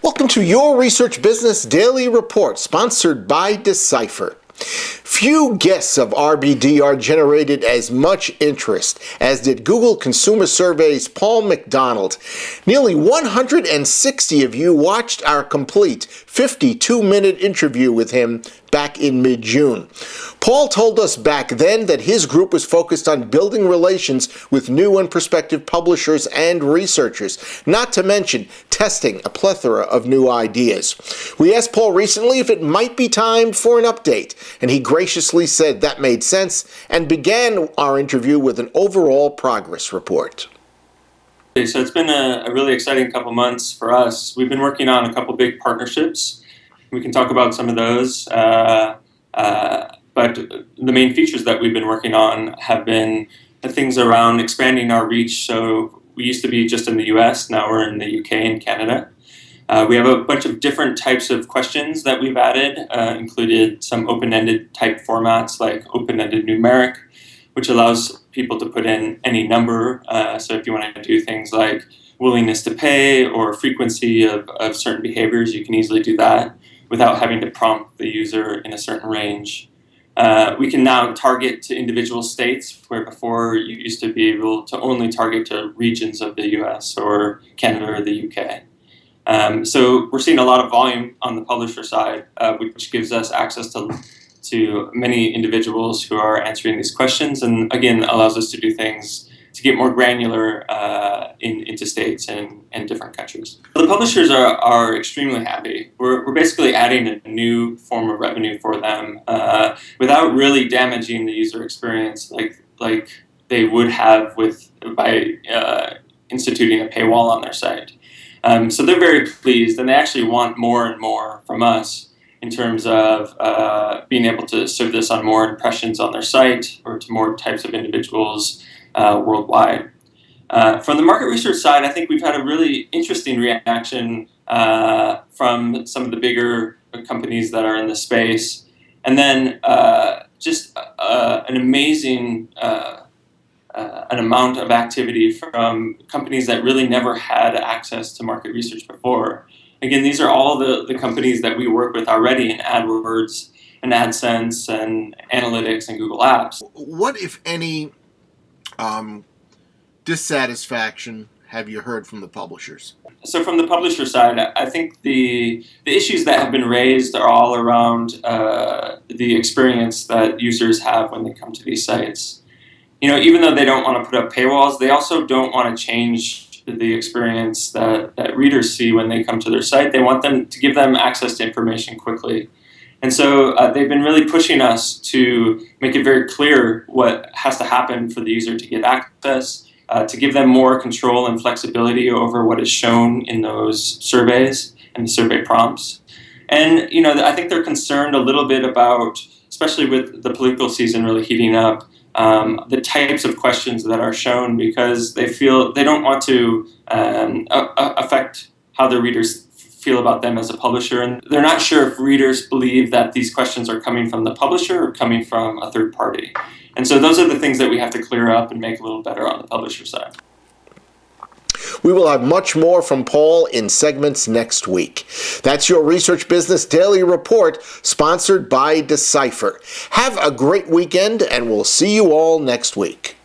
Welcome to Your Research Business Daily Report, sponsored by Decipher. Few guests of RBD generated as much interest as did Google Consumer Surveys Paul McDonald. Nearly 160 of you watched our complete 52-minute interview with him back in mid-June. Paul told us back then that his group was focused on building relations with new and prospective publishers and researchers, not to mention testing a plethora of new ideas. We asked Paul recently if it might be time for an update, and he graciously said that made sense and began our interview with an overall progress report. Okay, so it's been a really exciting couple months for us. We've been working on a couple big partnerships. We can talk about some of those, but the main features that we've been working on have been the things around expanding our reach. So we used to be just in the US, now we're in the UK and Canada. We have a bunch of different types of questions that we've added, included some open-ended type formats like open-ended numeric, which allows people to put in any number. So if you want to do things like willingness to pay or frequency of certain behaviors, you can easily do that without having to prompt the user in a certain range. We can now target to individual states, where before you used to be able to only target to regions of the US or Canada or the UK. So we're seeing a lot of volume on the publisher side, which gives us access to many individuals who are answering these questions, and again allows us to do things to get more granular into states and different countries. The publishers are extremely happy. We're basically adding a new form of revenue for them without really damaging the user experience like they would have by instituting a paywall on their site. So they're very pleased, and they actually want more and more from us in terms of being able to serve this on more impressions on their site or to more types of individuals worldwide. From the market research side, I think we've had a really interesting reaction from some of the bigger companies that are in the space, and then just an amazing an amount of activity from companies that really never had access to market research before. Again, these are all the companies that we work with already in AdWords and AdSense and Analytics and Google Apps. What, if any, dissatisfaction have you heard from the publishers? So from the publisher side, I think the issues that have been raised are all around the experience that users have when they come to these sites. You know, even though they don't want to put up paywalls, they also don't want to change the experience that readers see when they come to their site. They want them to give them access to information quickly. And so they've been really pushing us to make it very clear what has to happen for the user to get access, to give them more control and flexibility over what is shown in those surveys and the survey prompts. And, you know, I think they're concerned a little bit about, especially with the political season really heating up, the types of questions that are shown, because they feel they don't want to affect how their readers feel about them as a publisher, and they're not sure if readers believe that these questions are coming from the publisher or coming from a third party. And so those are the things that we have to clear up and make a little better on the publisher side. We will have much more from Paul in segments next week. That's Your Research Business Daily Report, sponsored by Decipher. Have a great weekend, and we'll see you all next week.